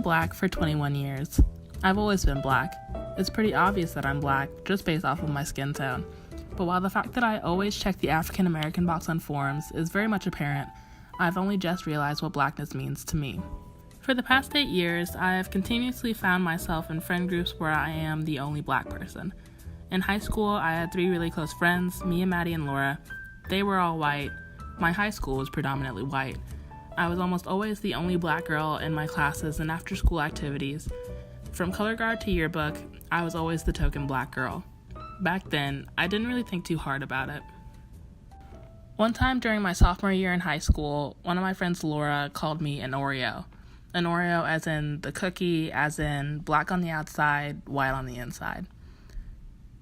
black for 21 years. I've always been black. It's pretty obvious that I'm black, just based off of my skin tone. But while the fact that I always check the African American box on forums is very much apparent, I've only just realized what blackness means to me. For the past 8 years, I have continuously found myself in friend groups where I am the only black person. In high school, I had 3 really close friends, me and Maddie and Laura. They were all white. My high school was predominantly white. I was almost always the only black girl in my classes and after-school activities. From color guard to yearbook, I was always the token black girl. Back then, I didn't really think too hard about it. One time during my sophomore year in high school, one of my friends, Laura, called me an Oreo. An Oreo as in the cookie, as in black on the outside, white on the inside.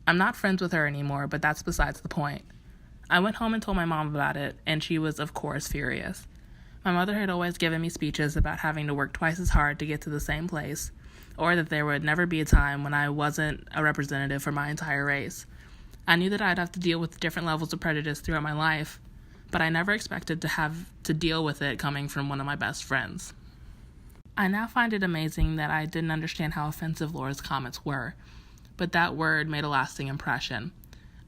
I'm not friends with her anymore, but that's besides the point. I went home and told my mom about it, and she was, of course, furious. My mother had always given me speeches about having to work twice as hard to get to the same place, or that there would never be a time when I wasn't a representative for my entire race. I knew that I'd have to deal with different levels of prejudice throughout my life, but I never expected to have to deal with it coming from one of my best friends. I now find it amazing that I didn't understand how offensive Laura's comments were, but that word made a lasting impression.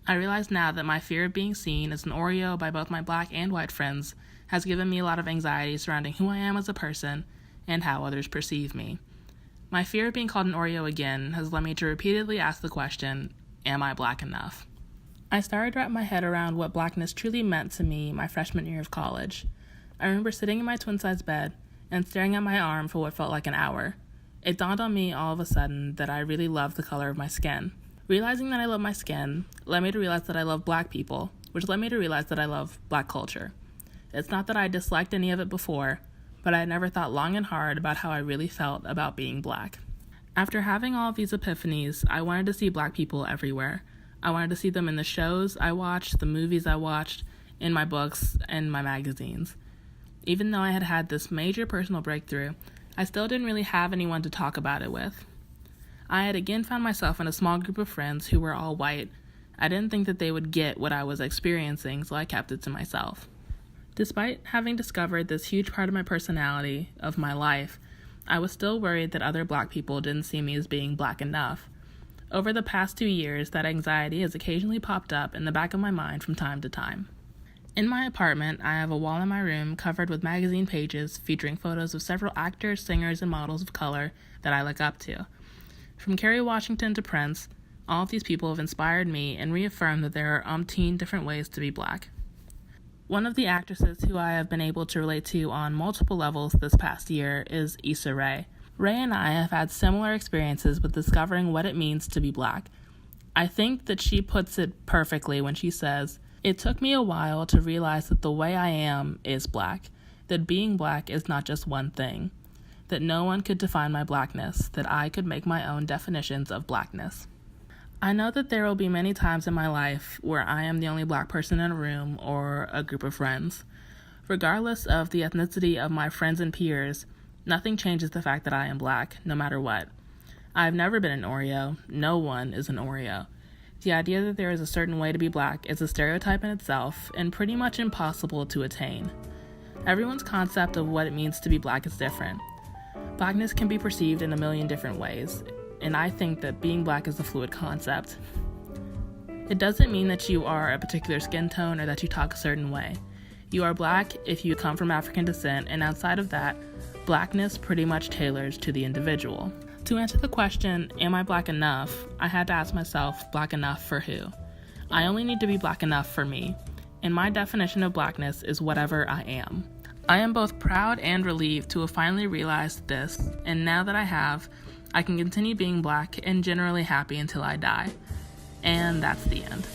I realize now that my fear of being seen as an Oreo by both my black and white friends has given me a lot of anxiety surrounding who I am as a person and how others perceive me. My fear of being called an Oreo again has led me to repeatedly ask the question, am I black enough? I started to wrap my head around what blackness truly meant to me my freshman year of college. I remember sitting in my twin-size bed and staring at my arm for what felt like an hour. It dawned on me all of a sudden that I really loved the color of my skin. Realizing that I love my skin led me to realize that I love black people, which led me to realize that I love black culture. It's not that I disliked any of it before, but I had never thought long and hard about how I really felt about being black. After having all of these epiphanies, I wanted to see black people everywhere. I wanted to see them in the shows I watched, the movies I watched, in my books, and my magazines. Even though I had had this major personal breakthrough, I still didn't really have anyone to talk about it with. I had again found myself in a small group of friends who were all white. I didn't think that they would get what I was experiencing, so I kept it to myself. Despite having discovered this huge part of my personality, of my life, I was still worried that other black people didn't see me as being black enough. Over the past 2 years, that anxiety has occasionally popped up in the back of my mind from time to time. In my apartment, I have a wall in my room covered with magazine pages featuring photos of several actors, singers, and models of color that I look up to. From Kerry Washington to Prince, all of these people have inspired me and reaffirmed that there are umpteen different ways to be black. One of the actresses who I have been able to relate to on multiple levels this past year is Issa Rae. Rae and I have had similar experiences with discovering what it means to be black. I think that she puts it perfectly when she says, "It took me a while to realize that the way I am is black, that being black is not just one thing, that no one could define my blackness, that I could make my own definitions of blackness." I know that there will be many times in my life where I am the only black person in a room or a group of friends. Regardless of the ethnicity of my friends and peers, nothing changes the fact that I am black, no matter what. I've never been an Oreo. No one is an Oreo. The idea that there is a certain way to be black is a stereotype in itself and pretty much impossible to attain. Everyone's concept of what it means to be black is different. Blackness can be perceived in a million different ways, and I think that being black is a fluid concept. It doesn't mean that you are a particular skin tone or that you talk a certain way. You are black if you come from African descent, and outside of that, blackness pretty much tailors to the individual. To answer the question, am I black enough, I had to ask myself, black enough for who? I only need to be black enough for me, and my definition of blackness is whatever I am. I am both proud and relieved to have finally realized this, and now that I have, I can continue being black and generally happy until I die. And that's the end.